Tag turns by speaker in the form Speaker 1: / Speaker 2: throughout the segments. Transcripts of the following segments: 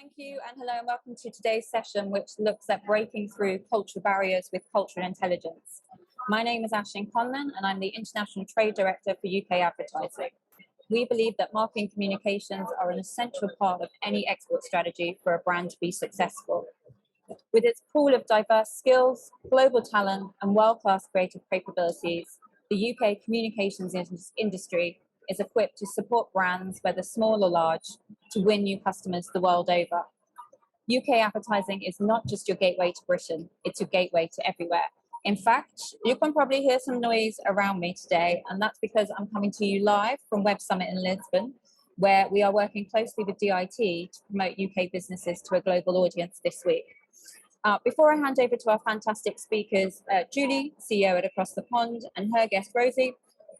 Speaker 1: Thank you, and hello, and welcome to today's session, which looks at breaking through cultural barriers with cultural intelligence. My name is Aisling Conlon, and I'm the International Trade Director for UK Advertising. We believe that marketing communications are an essential part of any export strategy for a brand to be successful. With its pool of diverse skills, global talent, and world-class creative capabilities, the UK communications industry is equipped to support brands, whether small or large, to win new customers the world over. UK advertising is not just your gateway to Britain, it's your gateway to everywhere. In fact, you can probably hear some noise around me today, and that's because I'm coming to you live from Web Summit in Lisbon, where we are working closely with DIT to promote UK businesses to a global audience this week. Before I hand over to our fantastic speakers, Julie, CEO at Across the Pond, and her guest Rosie,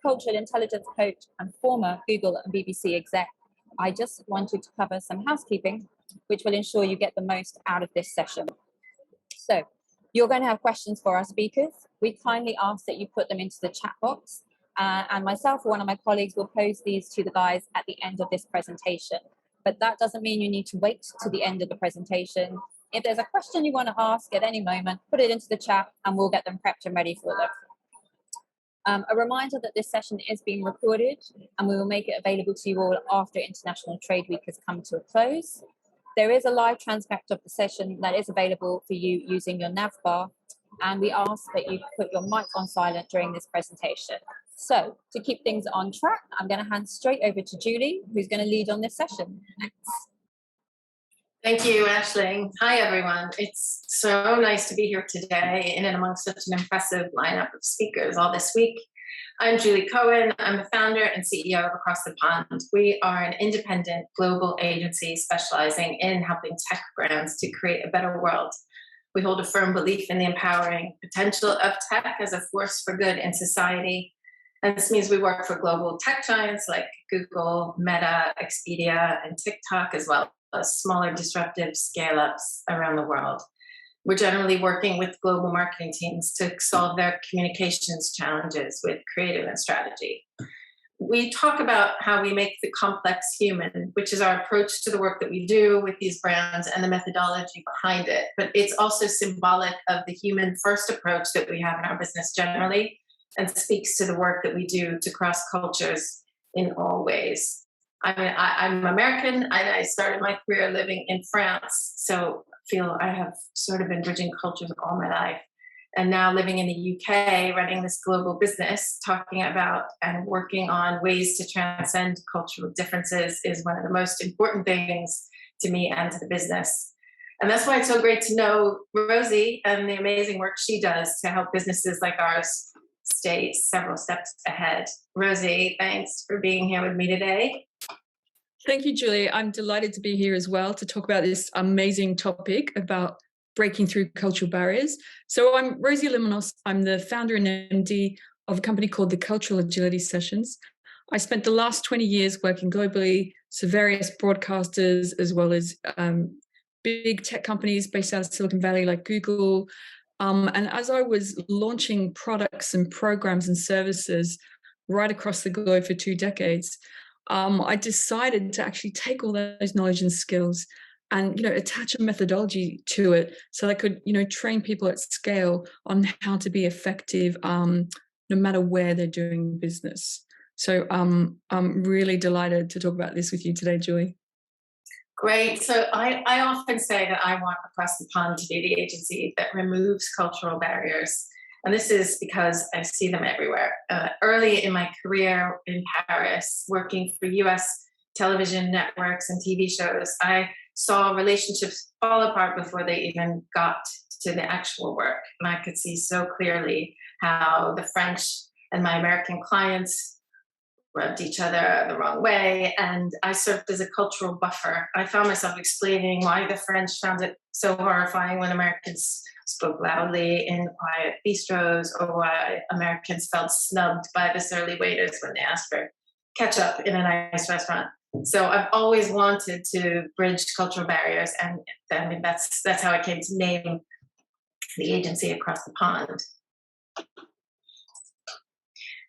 Speaker 1: cultural intelligence coach and former Google and BBC exec, I just wanted to cover some housekeeping, which will ensure you get the most out of this session. So, you're going to have questions for our speakers. We kindly ask that you put them into the chat box, and myself or one of my colleagues will pose these to the guys at the end of this presentation. But that doesn't mean you need to wait to the end of the presentation. If there's a question you want to ask at any moment, put it into the chat and we'll get them prepped and ready for them. A reminder that this session is being recorded and we will make it available to you all after International Trade Week has come to a close. There is a live transcript of the session that is available for you using your nav bar, and we ask that you put your mic on silent during this presentation. So, to keep things on track, I'm going to hand straight over to Julie, who's going to lead on this session. Thanks.
Speaker 2: Thank you, Aisling. Hi, everyone. It's so nice to be here today in and amongst such an impressive lineup of speakers all this week. I'm Julie Cohen. I'm the founder and CEO of Across the Pond. We are an independent global agency specializing in helping tech brands to create a better world. We hold a firm belief in the empowering potential of tech as a force for good in society. And this means we work for global tech giants like Google, Meta, Expedia, and TikTok, as well as smaller disruptive scale-ups around the world. We're generally working with global marketing teams to solve their communications challenges with creative and strategy. We talk about how we make the complex human, which is our approach to the work that we do with these brands and the methodology behind it. But it's also symbolic of the human-first approach that we have in our business generally, and speaks to the work that we do to cross cultures in all ways. I'm American, and I started my career living in France, so I feel I have sort of been bridging cultures all my life. And now living in the UK, running this global business, talking about and working on ways to transcend cultural differences is one of the most important things to me and to the business. And that's why it's so great to know Rosie and the amazing work she does to help businesses like ours stay several steps ahead. Rosie, thanks for being here with me today.
Speaker 3: Thank you, Julie. I'm delighted to be here as well to talk about this amazing topic about breaking through cultural barriers. So I'm Rosie Allimonos. I'm the founder and MD of a company called the Cultural Agility Sessions. I spent the last 20 years working globally, so various broadcasters as well as big tech companies based out of Silicon Valley like Google. And as I was launching products and programs and services right across the globe for 2 decades, I decided to actually take all those knowledge and skills and, attach a methodology to it so I could, train people at scale on how to be effective, no matter where they're doing business. So I'm really delighted to talk about this with you today, Julie.
Speaker 2: Great. So I often say that I want Across the Pond to be the agency that removes cultural barriers. And this is because I see them everywhere. Early in my career in Paris, working for US television networks and TV shows, I saw relationships fall apart before they even got to the actual work. And I could see so clearly how the French and my American clients rubbed each other the wrong way, and I served as a cultural buffer. I found myself explaining why the French found it so horrifying when Americans spoke loudly in quiet bistros, or why Americans felt snubbed by the surly waiters when they asked for ketchup in a nice restaurant. So I've always wanted to bridge cultural barriers, and I mean that's how I came to name the agency Across the Pond.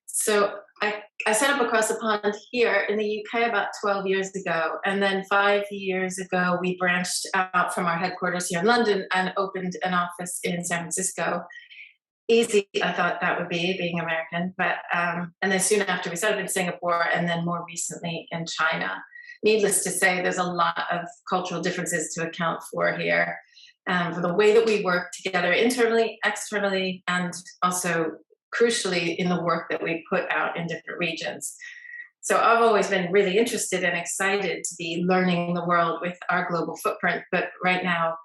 Speaker 2: So I set up Across the Pond here in the UK about 12 years ago. And then 5 years ago, we branched out from our headquarters here in London and opened an office in San Francisco. Easy, I thought that would be, being American. But and then soon after, we set up in Singapore, and then more recently in China. Needless to say, there's a lot of cultural differences to account for here, for the way that we work together internally, externally, and also crucially in the work that we put out in different regions. So I've always been really interested and excited to be learning the world with our global footprint, but right now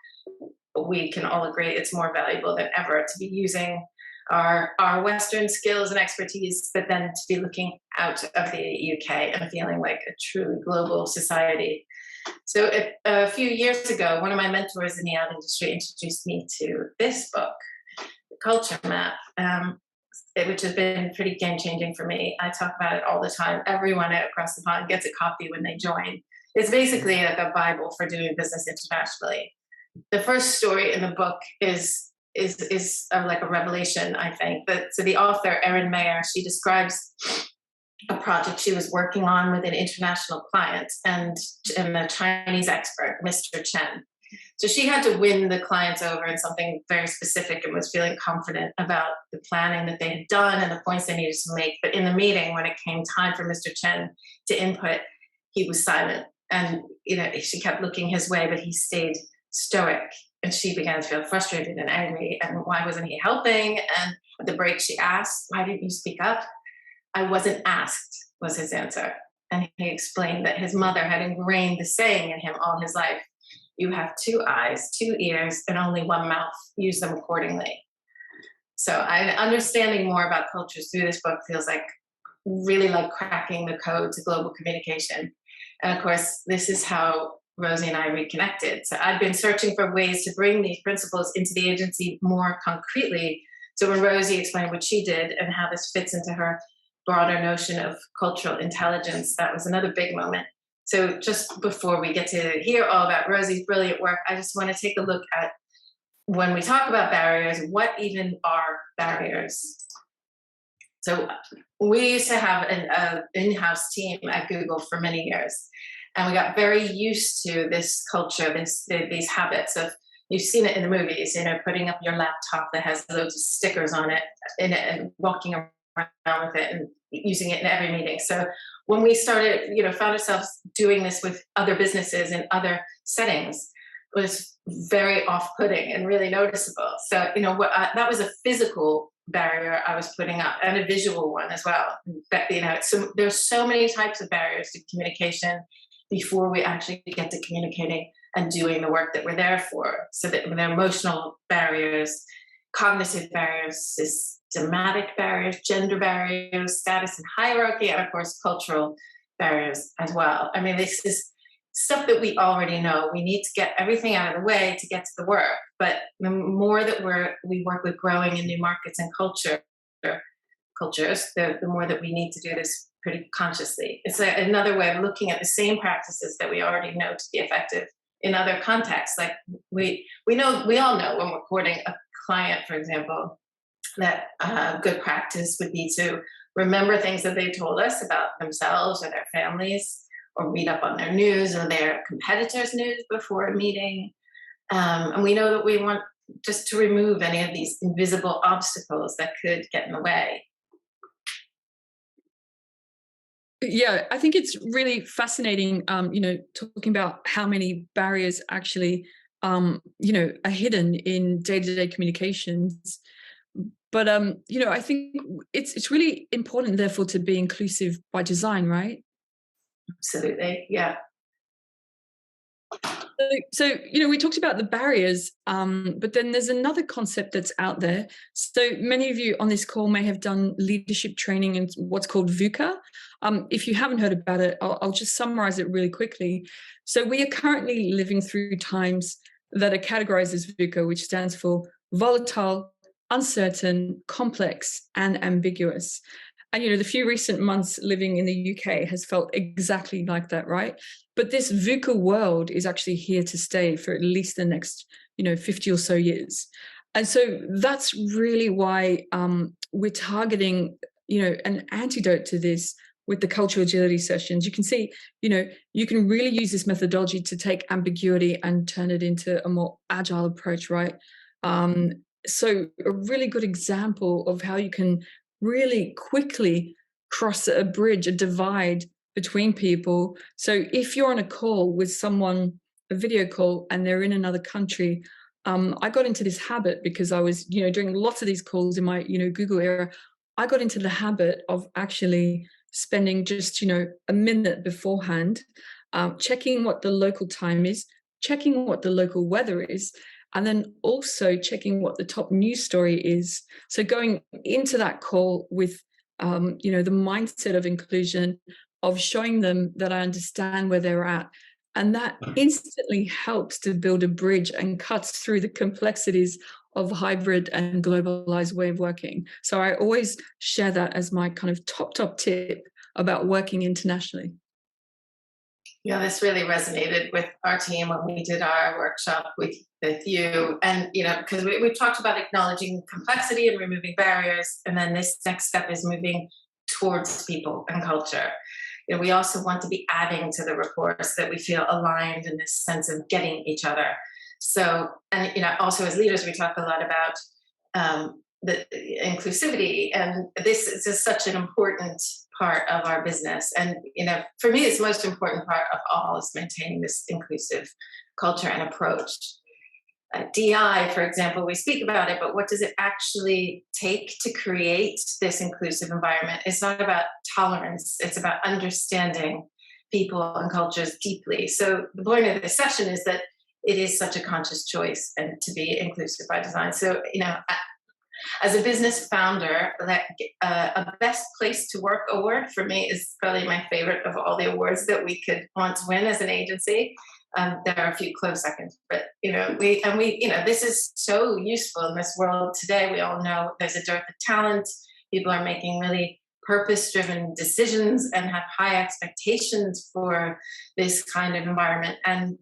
Speaker 2: we can all agree it's more valuable than ever to be using our Western skills and expertise, but then to be looking out of the UK and feeling like a truly global society. So a few years ago, one of my mentors in the ad industry introduced me to this book, The Culture Map, which has been pretty game-changing for me. I talk about it all the time. Everyone Across the Pond gets a copy when they join. It's basically like a Bible for doing business internationally. The first story in the book is like a revelation, I think. But so the author, Erin Mayer, she describes a project she was working on with an international client and a Chinese expert, Mr. Chen. So she had to win the clients over in something very specific and was feeling confident about the planning that they had done and the points they needed to make. But in the meeting, when it came time for Mr. Chen to input, he was silent. And she kept looking his way, but he stayed stoic. And she began to feel frustrated and angry. And why wasn't he helping? And at the break, she asked, "Why didn't you speak up?" "I wasn't asked," was his answer. And he explained that his mother had ingrained the saying in him all his life: "You have 2 eyes, 2 ears, and only 1 mouth. Use them accordingly." So understanding more about cultures through this book feels like really like cracking the code to global communication. And of course, this is how Rosie and I reconnected. So I'd been searching for ways to bring these principles into the agency more concretely. So when Rosie explained what she did and how this fits into her broader notion of cultural intelligence, that was another big moment. So just before we get to hear all about Rosie's brilliant work, I just want to take a look at, when we talk about barriers, what even are barriers? So we used to have an in-house team at Google for many years, and we got very used to this culture, these habits of, you've seen it in the movies, putting up your laptop that has loads of stickers on it and walking around with it and using it in every meeting. So when we started, found ourselves doing this with other businesses in other settings, it was very off-putting and really noticeable. So, that was a physical barrier I was putting up, and a visual one as well. That, so there's so many types of barriers to communication before we actually get to communicating and doing the work that we're there for. So that there are emotional barriers, cognitive barriers, systematic barriers, gender barriers, status and hierarchy, and of course, cultural barriers as well. I mean, this is stuff that we already know. We need to get everything out of the way to get to the work. But the more that we work with growing in new markets and cultures, the more that we need to do this pretty consciously. It's another way of looking at the same practices that we already know to be effective in other contexts. Like we all know when we're courting a client, for example, that good practice would be to remember things that they told us about themselves or their families, or read up on their news or their competitors' news before a meeting. And we know that we want just to remove any of these invisible obstacles that could get in the way.
Speaker 3: Yeah, I think it's really fascinating, talking about how many barriers actually, are hidden in day-to-day communications. But, I think it's really important, therefore, to be inclusive by design, right?
Speaker 2: Absolutely, yeah.
Speaker 3: So, we talked about the barriers, but then there's another concept that's out there. So many of you on this call may have done leadership training in what's called VUCA. If you haven't heard about it, I'll just summarize it really quickly. So we are currently living through times that are categorized as VUCA, which stands for volatile, uncertain, complex, and ambiguous. And, the few recent months living in the UK has felt exactly like that, right? But this VUCA world is actually here to stay for at least the next, 50 or so years. And so that's really why we're targeting an antidote to this with the cultural agility sessions. You can see, you can really use this methodology to take ambiguity and turn it into a more agile approach, right? So a really good example of how you can really quickly cross a bridge, a divide between people. So if you're on a call with someone, a video call, and they're in another country, I got into this habit because I was, doing lots of these calls in my, Google era. I got into the habit of actually spending just, a minute beforehand, checking what the local time is, checking what the local weather is, and then also checking what the top news story is. So going into that call with, the mindset of inclusion, of showing them that I understand where they're at. And that instantly helps to build a bridge and cuts through the complexities of hybrid and globalized way of working. So I always share that as my kind of top tip about working internationally.
Speaker 2: Yeah, this really resonated with our team when we did our workshop with you. And, because we've talked about acknowledging complexity and removing barriers. And then this next step is moving towards people and culture. We also want to be adding to the rapport so that we feel aligned in this sense of getting each other. So, and, also as leaders, we talk a lot about the inclusivity, and this is just such an important part of our business. And, for me, it's the most important part of all is maintaining this inclusive culture and approach. DI, for example, we speak about it, but what does it actually take to create this inclusive environment? It's not about tolerance, it's about understanding people and cultures deeply. So the point of this session is that it is such a conscious choice and to be inclusive by design. So, as a business founder, a best place to work award for me is probably my favorite of all the awards that we could want to win as an agency. There are a few close seconds, but this is so useful in this world today. We all know there's a dearth of talent. People are making really purpose-driven decisions and have high expectations for this kind of environment. And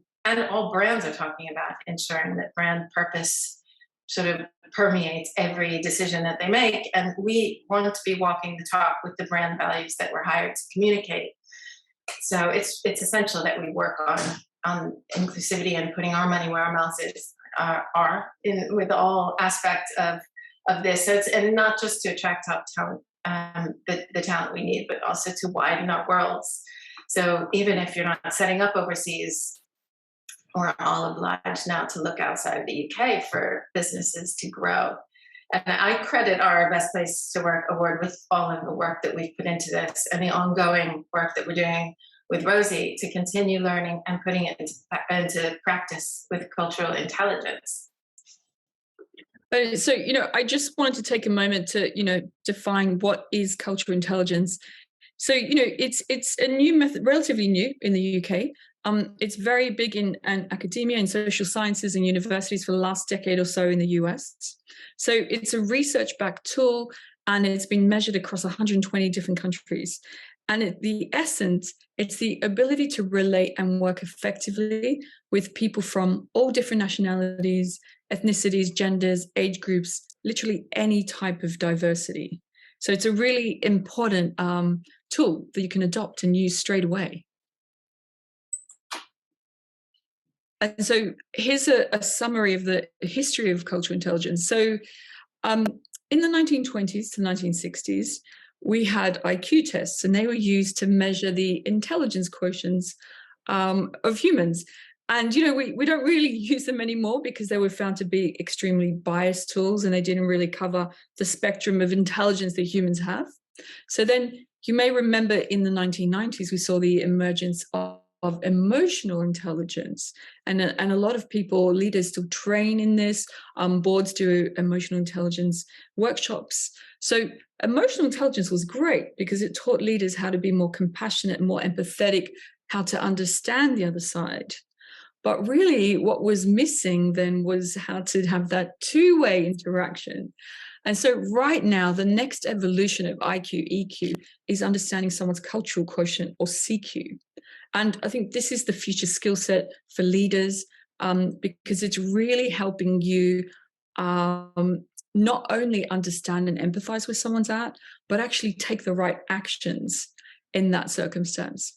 Speaker 2: all brands are talking about ensuring that brand purpose sort of permeates every decision that they make. And we want to be walking the talk with the brand values that we're hired to communicate. So it's essential that we work on inclusivity and putting our money where our mouth is, with all aspects of this. So it's, and not just to attract top talent, the talent we need, but also to widen our worlds. So even if you're not setting up overseas, we're all obliged now to look outside of the UK for businesses to grow. And I credit our Best Place to Work award with all of the work that we've put into this and the ongoing work that we're doing with Rosie to continue learning and putting it into practice with cultural intelligence.
Speaker 3: So, I just wanted to take a moment to, define what is cultural intelligence. So, it's a new method, relatively new in the UK. It's very big in academia and social sciences and universities for the last decade or so in the US. So it's a research-backed tool, and it's been measured across 120 different countries. And the essence, it's the ability to relate and work effectively with people from all different nationalities, ethnicities, genders, age groups, literally any type of diversity. So it's a really important tool that you can adopt and use straight away. And so here's a summary of the history of cultural intelligence. So in the 1920s to 1960s, we had IQ tests, and they were used to measure the intelligence quotients of humans. And, we don't really use them anymore because they were found to be extremely biased tools, and they didn't really cover the spectrum of intelligence that humans have. So then you may remember in the 1990s, we saw the emergence of emotional intelligence, and a lot of people, leaders, still train in this. Boards do emotional intelligence workshops. So emotional intelligence was great because it taught leaders how to be more compassionate, more empathetic, how to understand the other side. But really what was missing then was how to have that two-way interaction. And so right now, the next evolution of IQ, EQ is understanding someone's cultural quotient, or CQ. And I think this is the future skill set for leaders, because it's really helping you not only understand and empathize with someone's art, but actually take the right actions in that circumstance.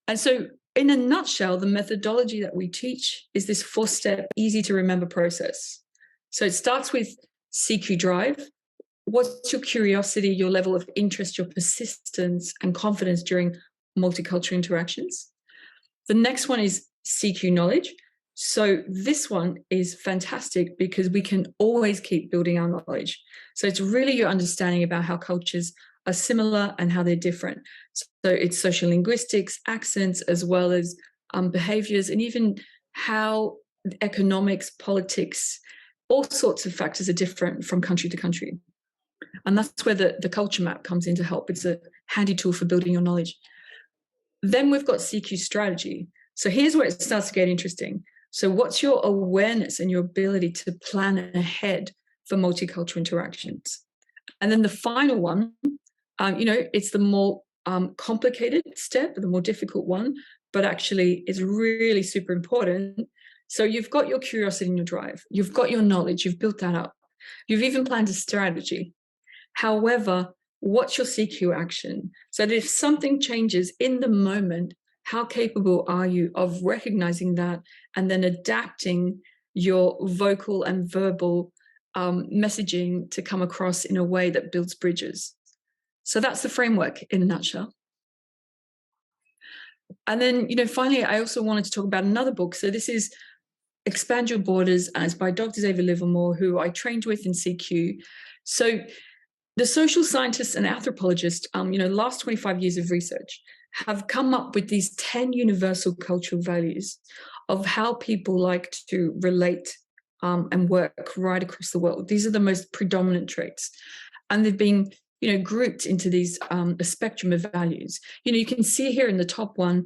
Speaker 3: And so, in a nutshell, the methodology that we teach is this 4-step, easy to remember process. So it starts with CQ drive. What's your curiosity, your level of interest, your persistence and confidence during multicultural interactions? The next one is CQ knowledge. So this one is fantastic because we can always keep building our knowledge. So it's really your understanding about how cultures are similar and how they're different. So it's social linguistics, accents, as well as behaviors, and even how economics, politics, all sorts of factors are different from country to country. And that's where the culture map comes in to help. It's a handy tool for building your knowledge. Then we've got CQ strategy. So here's where it starts to get interesting. So what's your awareness and your ability to plan ahead for multicultural interactions? And then the final one, it's the more complicated step, the more difficult one, but actually is really super important. So you've got your curiosity and your drive. You've got your knowledge. You've built that up. You've even planned a strategy. However, what's your CQ action? So that if something changes in the moment, how capable are you of recognizing that and then adapting your vocal and verbal messaging to come across in a way that builds bridges? So that's the framework in a nutshell. And then, finally, I also wanted to talk about another book. So this is Expand Your Borders, and it's by Dr. David Livermore, who I trained with in CQ. So the social scientists and anthropologists, last 25 years of research have come up with these 10 universal cultural values of how people like to relate and work right across the world. These are the most predominant traits. And they've been, grouped into these a spectrum of values. You can see here in the top one,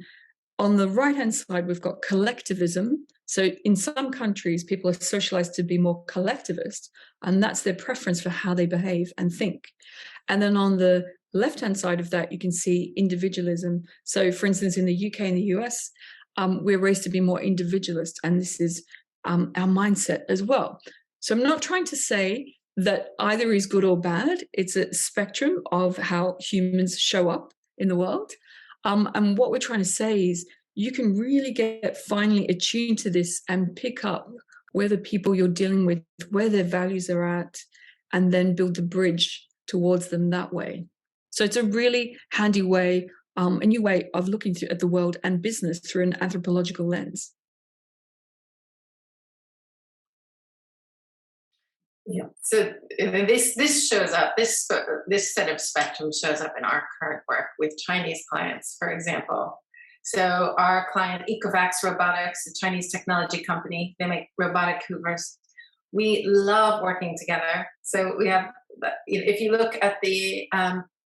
Speaker 3: on the right-hand side, we've got collectivism. So in some countries, people are socialized to be more collectivist, and that's their preference for how they behave and think. And then on the left-hand side of that, you can see individualism. So for instance, in the UK and the US, we're raised to be more individualist, and this is our mindset as well. So I'm not trying to say that either is good or bad. It's a spectrum of how humans show up in the world. And what we're trying to say is you can really get finally attuned to this and pick up where the people you're dealing with, where their values are at, and then build a bridge towards them that way. So it's a really handy way, a new way of looking at the world and business through an anthropological lens.
Speaker 2: Yeah. So this shows up. This set of spectrum shows up in our current work with Chinese clients, for example. So our client Ecovax Robotics, a Chinese technology company, they make robotic hoovers. We love working together. So we have, if you look at the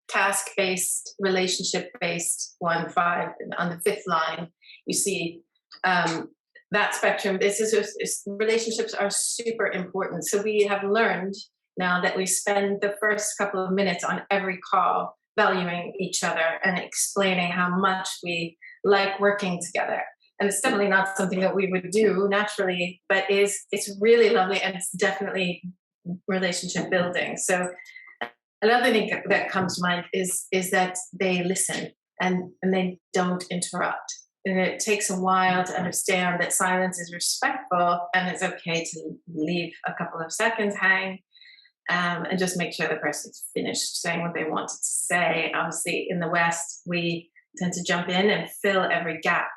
Speaker 2: task-based, relationship-based 1-5 on the 5th line, you see that spectrum. Relationships are super important. So we have learned now that we spend the first couple of minutes on every call valuing each other and explaining how much we like working together. And it's definitely not something that we would do naturally, but it's really lovely, and it's definitely relationship building. So another thing that comes to mind is that they listen and they don't interrupt. And it takes a while to understand that silence is respectful and it's okay to leave a couple of seconds hang and just make sure the person's finished saying what they wanted to say. Obviously, in the West, we tend to jump in and fill every gap.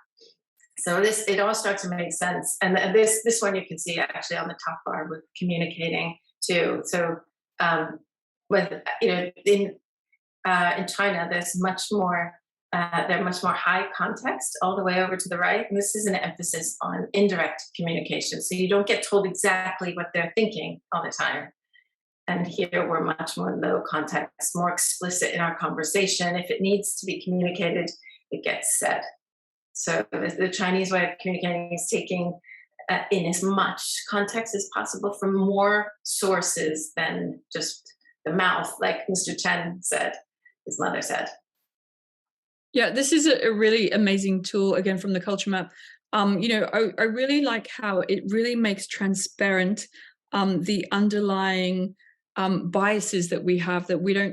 Speaker 2: So it all starts to make sense. And this one you can see actually on the top bar with communicating too. So in China, there's much more. They're much more high context all the way over to the right. And this is an emphasis on indirect communication. So you don't get told exactly what they're thinking all the time. And here we're much more low context, more explicit in our conversation. If it needs to be communicated, it gets said. So the Chinese way of communicating is taking in as much context as possible from more sources than just the mouth, like Mr. Chen said, his mother said.
Speaker 3: Yeah, this is a really amazing tool, again, from the culture map. I really like how it really makes transparent the underlying biases that we have that we're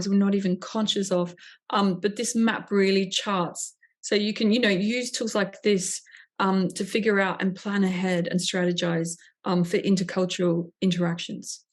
Speaker 3: not even conscious of. But this map really charts. So you can, use tools like this to figure out and plan ahead and strategize for intercultural interactions.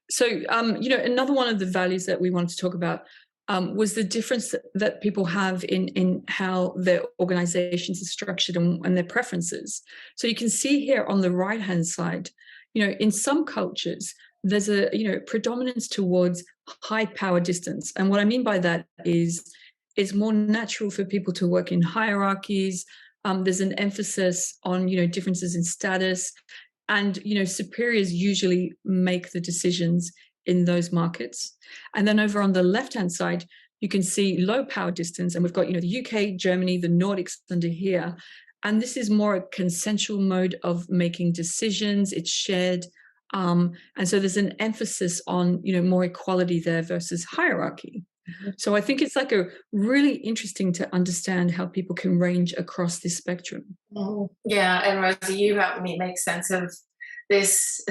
Speaker 3: So, another one of the values that we wanted to talk about was the difference that people have in how their organizations are structured and their preferences. So you can see here on the right-hand side, in some cultures, there's a, predominance towards high power distance. And what I mean by that is it's more natural for people to work in hierarchies. There's an emphasis on, differences in status, and, superiors usually make the decisions in those markets. And then over on the left-hand side, you can see low power distance, and we've got, the UK, Germany, the Nordics under here. And this is more a consensual mode of making decisions. It's shared. And so there's an emphasis on, more equality there versus hierarchy. Mm-hmm. So I think it's like a really interesting to understand how people can range across this spectrum.
Speaker 2: Mm-hmm. Yeah, and Rosie, you helped me make sense of this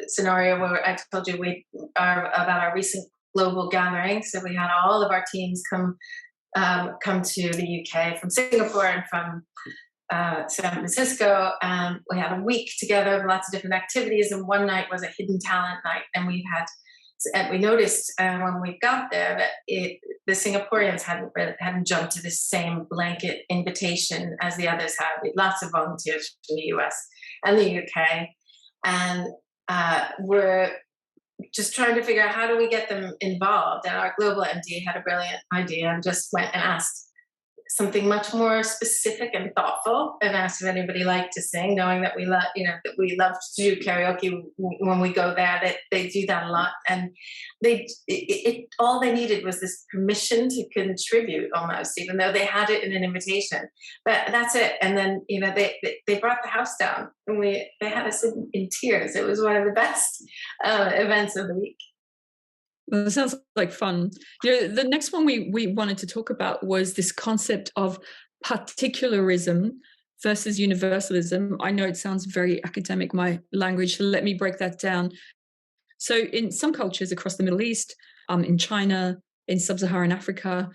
Speaker 2: scenario where I told you about our recent global gathering. So we had all of our teams come to the UK from Singapore and from San Francisco. We had a week together, lots of different activities, and one night was a hidden talent night. And we noticed when we got there that the Singaporeans hadn't jumped to the same blanket invitation as the others had. We had lots of volunteers from the US and the UK, and we're just trying to figure out how do we get them involved. And our global MD had a brilliant idea and just went and asked something much more specific and thoughtful, and asked if anybody liked to sing, knowing that we love to do karaoke when we go there. That they do that a lot, and all they needed was this permission to contribute, almost, even though they had it in an invitation. But that's it. And then they brought the house down, and they had us in tears. It was one of the best events of the week.
Speaker 3: Well, that sounds like fun. The next one we wanted to talk about was this concept of particularism versus universalism. I know it sounds very academic, my language, so let me break that down. So in some cultures across the Middle East, in China, in sub-Saharan Africa,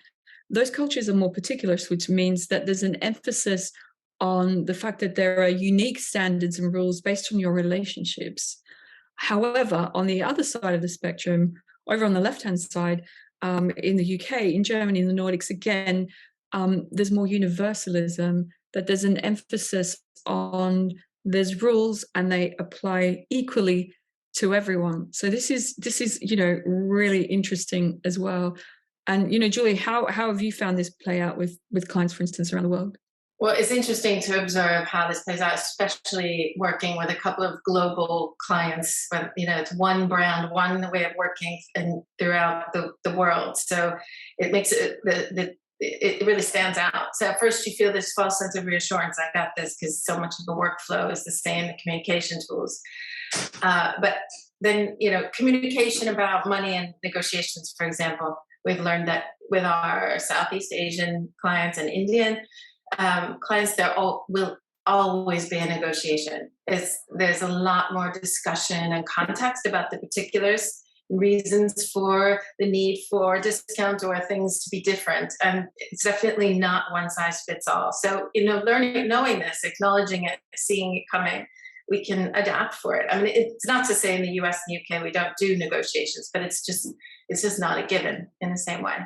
Speaker 3: those cultures are more particularist, which means that there's an emphasis on the fact that there are unique standards and rules based on your relationships. However, on the other side of the spectrum, over on the left-hand side, in the UK, in Germany, in the Nordics, again, there's more universalism, that there's an emphasis on there's rules and they apply equally to everyone. So this is really interesting as well. And, Julie, how have you found this play out with clients, for instance, around the world?
Speaker 2: Well, it's interesting to observe how this plays out, especially working with a couple of global clients. But it's one brand, one way of working, and throughout the world. So it makes it it really stands out. So at first you feel this false sense of reassurance. I got this, because so much of the workflow is the same, the communication tools. But then communication about money and negotiations, for example, we've learned that with our Southeast Asian clients and Indian clients, there will always be a negotiation. There's a lot more discussion and context about the particulars, reasons for the need for discount or things to be different, and it's definitely not one size fits all. So knowing this, acknowledging it, seeing it coming, we can adapt for it. I mean, it's not to say in the US and UK we don't do negotiations, but it's just not a given in the same way.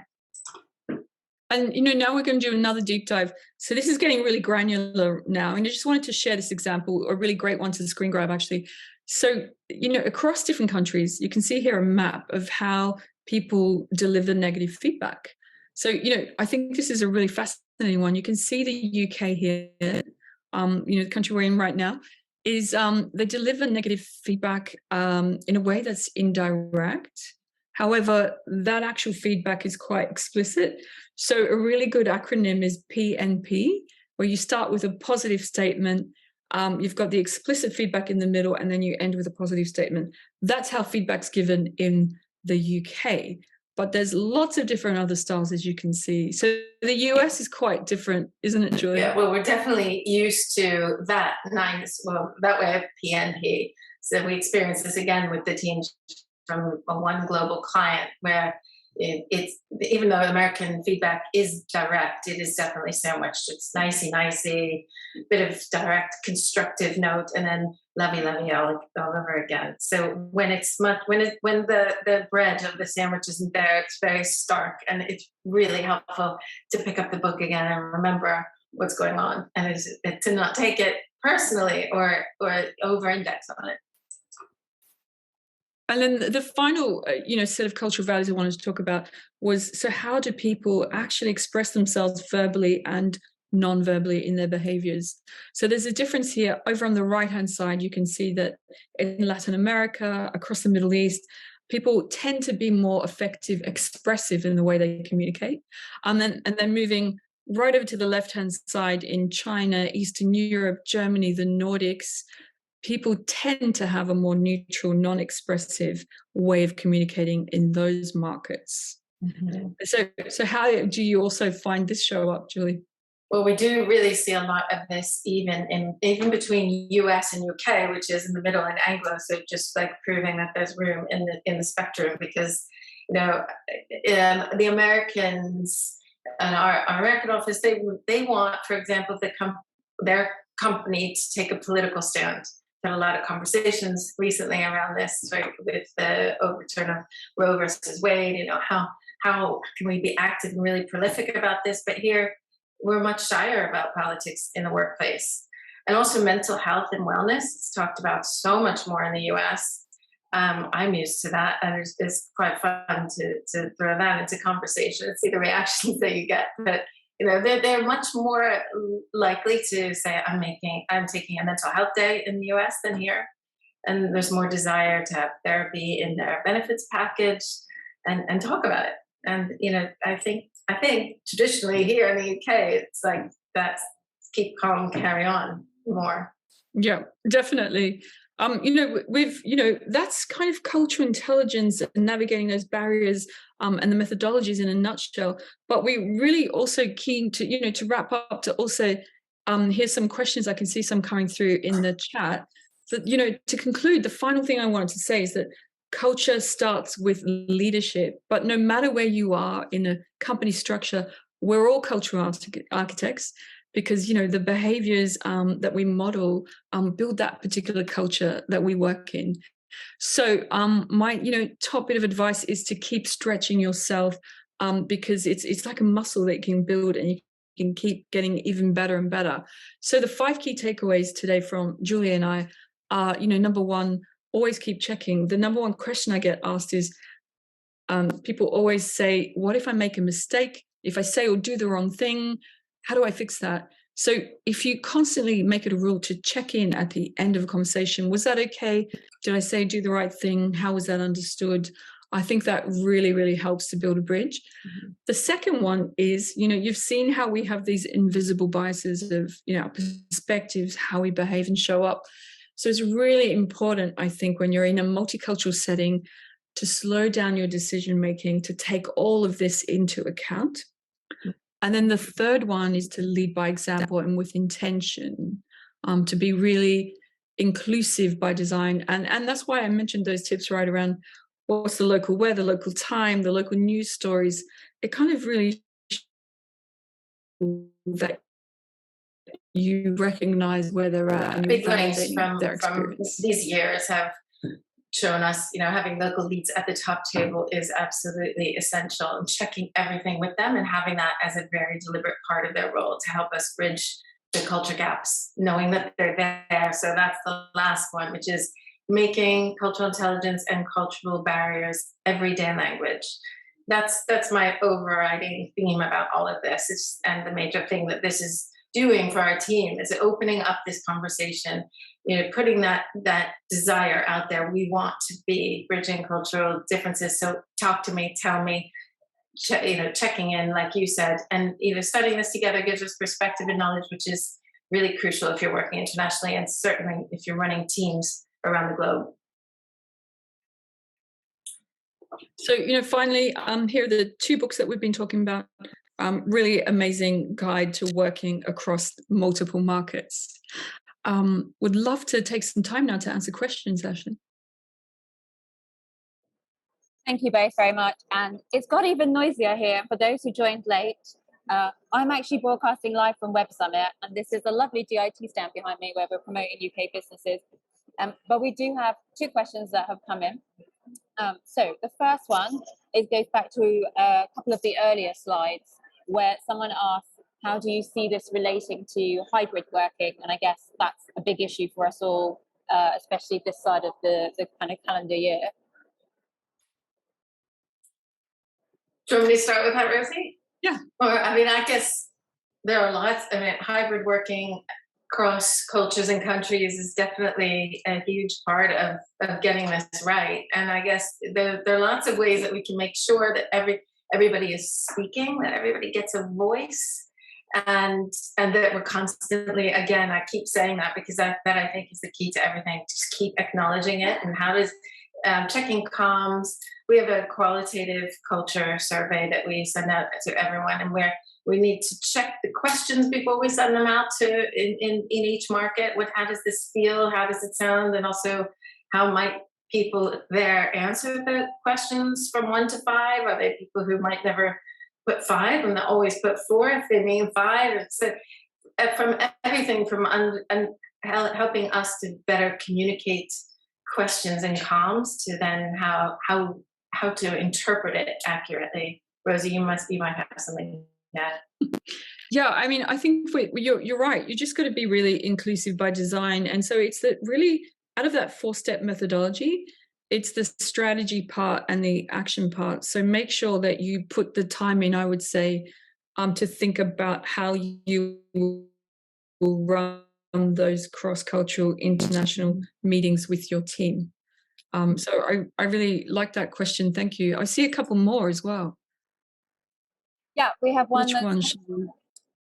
Speaker 3: And, now we're going to do another deep dive. So this is getting really granular now. And I just wanted to share this example, a really great one to the screen grab, actually. So, across different countries, you can see here a map of how people deliver negative feedback. So, I think this is a really fascinating one. You can see the UK here, the country we're in right now, is they deliver negative feedback in a way that's indirect. However, that actual feedback is quite explicit. So a really good acronym is PNP, where you start with a positive statement, you've got the explicit feedback in the middle, and then you end with a positive statement. That's how feedback's given in the UK. but there's lots of different other styles, as you can see. So the US is quite different, isn't it, Julie?
Speaker 2: Yeah, well, we're definitely used to that that way of PNP. So we experience this again with the teams from one global client, where it's, even though American feedback is direct, it is definitely sandwiched. It's nicey, bit of direct constructive note, and then lovey all over again. So when when the bread of the sandwich isn't there, it's very stark, and it's really helpful to pick up the book again and remember what's going on, and to not take it personally or over-index on it.
Speaker 3: And then the final, set of cultural values I wanted to talk about was, so how do people actually express themselves verbally and non-verbally in their behaviors? So there's a difference here. Over on the right-hand side, you can see that in Latin America, across the Middle East, people tend to be more effective, expressive in the way they communicate. And then moving right over to the left-hand side, in China, Eastern Europe, Germany, the Nordics, people tend to have a more neutral, non-expressive way of communicating in those markets. Mm-hmm. So how do you also find this show up, Julie?
Speaker 2: Well, we do really see a lot of this even between US and UK, which is in the middle, and Anglo. So just like proving that there's room in the spectrum, because the Americans and our American office, they want, for example, their company to take a political stand. Had a lot of conversations recently around this, right, with the overturn of Roe versus Wade. How can we be active and really prolific about this? But here we're much shyer about politics in the workplace, and also mental health and wellness. It's talked about so much more in the US. I'm used to that, and it's quite fun to throw that into conversation and see the reactions that you get. But they're much more likely to say, I'm taking a mental health day in the US than here. And there's more desire to have therapy in their benefits package and talk about it. And, I think traditionally here in the UK, it's like that's keep calm, carry on more.
Speaker 3: Yeah, definitely. That's kind of cultural intelligence and navigating those barriers and the methodologies in a nutshell. But we really also keen to wrap up, to also here's some questions. I can see some coming through in the chat. That, to conclude, the final thing I wanted to say is that culture starts with leadership. But no matter where you are in a company structure, we're all cultural architects. Because the behaviors that we model build that particular culture that we work in. So my top bit of advice is to keep stretching yourself, because it's like a muscle that you can build, and you can keep getting even better and better. So the 5 key takeaways today from Julie and I are, number one, always keep checking. The number one question I get asked is, people always say, what if I make a mistake? If I say or do the wrong thing, how do I fix that? So if you constantly make it a rule to check in at the end of a conversation, was that okay? Did I say do the right thing? How was that understood? I think that really, really helps to build a bridge. Mm-hmm. The second one is, you've seen how we have these invisible biases of, perspectives, how we behave and show up. So it's really important, I think, when you're in a multicultural setting, to slow down your decision making, to take all of this into account. And then the third one is to lead by example and with intention, to be really inclusive by design. And that's why I mentioned those tips right around what's the local weather, local time, the local news stories. It kind of really that you recognize where they're at. And
Speaker 2: big learnings from these years have shown us, having local leads at the top table is absolutely essential, and checking everything with them and having that as a very deliberate part of their role to help us bridge the culture gaps, knowing that they're there. So that's the last one, which is making cultural intelligence and cultural barriers everyday language. That's my overriding theme about all of this. And the major thing that this is doing for our team is opening up this conversation, putting that desire out there. We want to be bridging cultural differences. So talk to me, tell me, checking in, like you said, and studying this together gives us perspective and knowledge, which is really crucial if you're working internationally, and certainly if you're running teams around the globe.
Speaker 3: So, finally, here are the two books that we've been talking about. Really amazing guide to working across multiple markets. Would love to take some time now to answer questions, Ashley.
Speaker 1: Thank you both very much. And it's got even noisier here. For those who joined late, I'm actually broadcasting live from Web Summit, and this is a lovely DIT stand behind me where we're promoting UK businesses. But we do have two questions that have come in. So the first one goes back to a couple of the earlier slides where someone asked, how do you see this relating to hybrid working? And I guess that's a big issue for us all, especially this side of the kind of calendar year.
Speaker 2: Do you want me to start with that, Rosie?
Speaker 3: Yeah.
Speaker 2: Or, I guess there are lots. Hybrid working across cultures and countries is definitely a huge part of getting this right. And I guess there are lots of ways that we can make sure that everybody is speaking, that everybody gets a voice, and that we're constantly, again, I keep saying that because that I think is the key to everything. Just keep acknowledging it. And how does checking comms? We have a qualitative culture survey that we send out to everyone, and where we need to check the questions before we send them out to in each market. How does this feel? How does it sound? And also, how might people there answer the questions from 1 to 5? Are they people who might never put 5 and they always put 4 if they mean 5? So from everything from helping us to better communicate questions and comms to then how to interpret it accurately. Rosie, you might have something.
Speaker 3: Yeah, I think you're right. You just got to be really inclusive by design. And so it's that really out of that 4-step methodology, it's the strategy part and the action part. So make sure that you put the time in, I would say, to think about how you will run those cross-cultural international meetings with your team. So I really like that question. Thank you. I see a couple more as well.
Speaker 1: Yeah, we have one.
Speaker 3: Which one?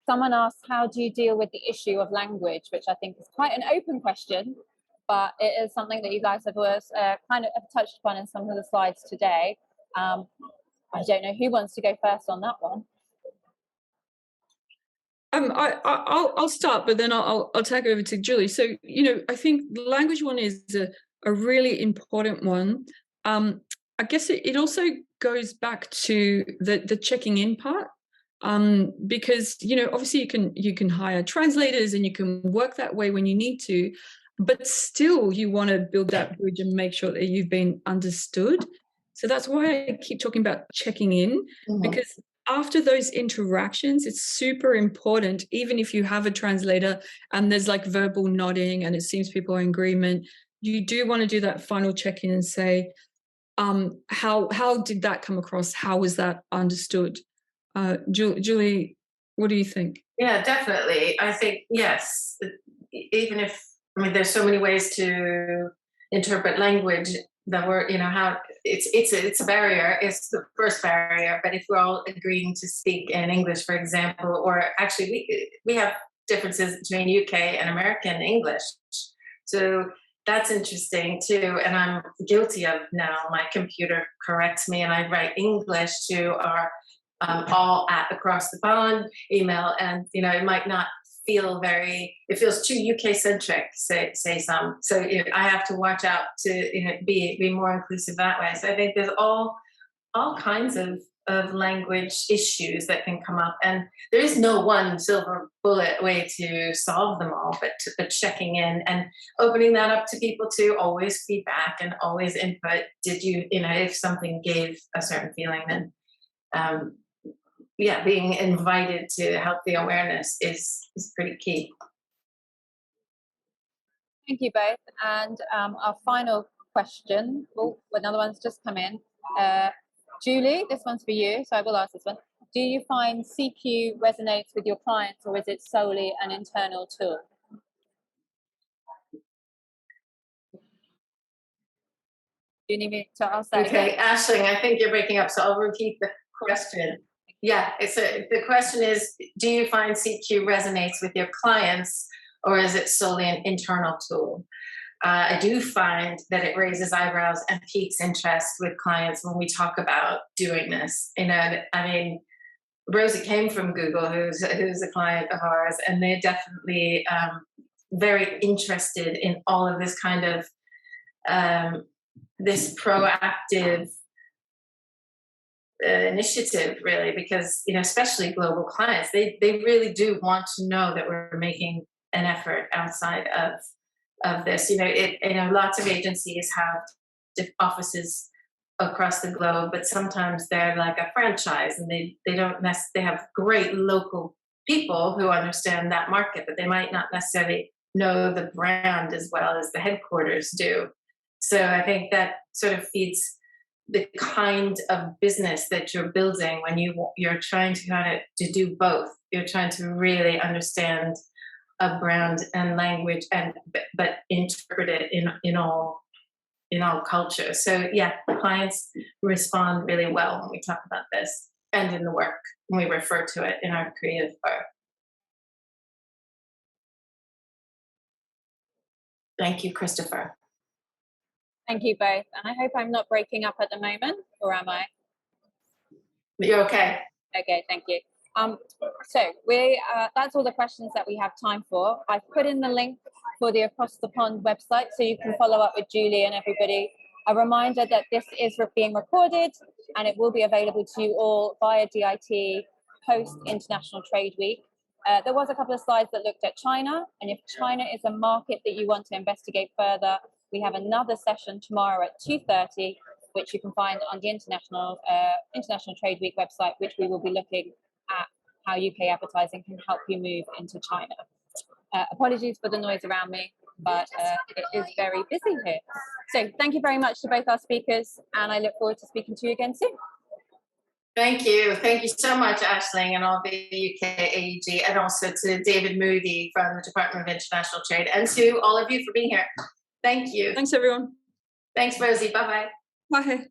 Speaker 1: Someone asked, how do you deal with the issue of language, which I think is quite an open question, but it is something that you guys have always kind of touched upon in some of the slides today. I don't know who wants to go first on that one.
Speaker 3: I'll start, but then I'll take over to Julie. So, I think the language one is a really important one. I guess it also goes back to the checking in part, because obviously you can hire translators and you can work that way when you need to, but still you want to build that bridge and make sure that you've been understood. So that's why I keep talking about checking in, because after those interactions, it's super important, even if you have a translator and there's like verbal nodding and it seems people are in agreement, you do want to do that final check-in and say, how did that come across? How was that understood? Julie, what do you think?
Speaker 2: Yeah, definitely. I think, yes, even if, there's so many ways to interpret language that we're, how it's a barrier. It's the first barrier. But if we're all agreeing to speak in English, for example, or actually we have differences between UK and American English. So that's interesting too. And I'm guilty of now. My computer corrects me and I write English to our all at across the pond email. And, it might not feel it feels too UK centric, say some. So I have to watch out to be more inclusive that way. So I think there's all kinds of language issues that can come up, and there is no one silver bullet way to solve them all, but checking in and opening that up to people to always feedback and always input. Did you if something gave a certain feeling, then being invited to help the awareness is pretty key.
Speaker 1: Thank you both. And our final question, another one's just come in. Julie, this one's for you, so I will ask this one. Do you find CQ resonates with your clients, or is it solely an internal tool? Do you need me to ask that
Speaker 2: Okay,
Speaker 1: again?
Speaker 2: Aisling, I think you're breaking up, so I'll repeat the question. Yeah, the question is, do you find CQ resonates with your clients, or is it solely an internal tool? I do find that it raises eyebrows and piques interest with clients when we talk about doing this. You know, I mean, Rosie came from Google, who's a client of ours, and they're definitely very interested in all of this kind of this proactive initiative, really, because, you know, especially global clients, they really do want to know that we're making an effort outside of this. You know, lots of agencies have offices across the globe, but sometimes they're like a franchise, and they have great local people who understand that market, but they might not necessarily know the brand as well as the headquarters do. So I think that sort of feeds the kind of business that you're building when you're trying to do both. You're trying to really understand a brand and language, but interpret it in all cultures. So yeah, clients respond really well when we talk about this, and in the work when we refer to it in our creative work. Thank you, Christopher.
Speaker 1: Thank you both. And I hope I'm not breaking up at the moment, or am I?
Speaker 2: You're okay.
Speaker 1: Okay, thank you. So that's all the questions that we have time for. I've put in the link for the Across the Pond website, so you can follow up with Julie and everybody. A reminder that this is being recorded, and it will be available to you all via DIT post International Trade Week. There was a couple of slides that looked at China, and if China is a market that you want to investigate further, we have another session tomorrow at 2:30, which you can find on the International Trade Week website, which we will be looking at how UK advertising can help you move into China. Apologies for the noise around me, but it is very busy here. So thank you very much to both our speakers, and I look forward to speaking to you again soon.
Speaker 2: Thank you. Thank you so much, Aisling, and all the UK AEG, and also to David Moody from the Department of International Trade, and to all of you for being here. Thank you.
Speaker 3: Thanks, everyone.
Speaker 2: Thanks, Rosie. Bye-bye.
Speaker 3: Bye.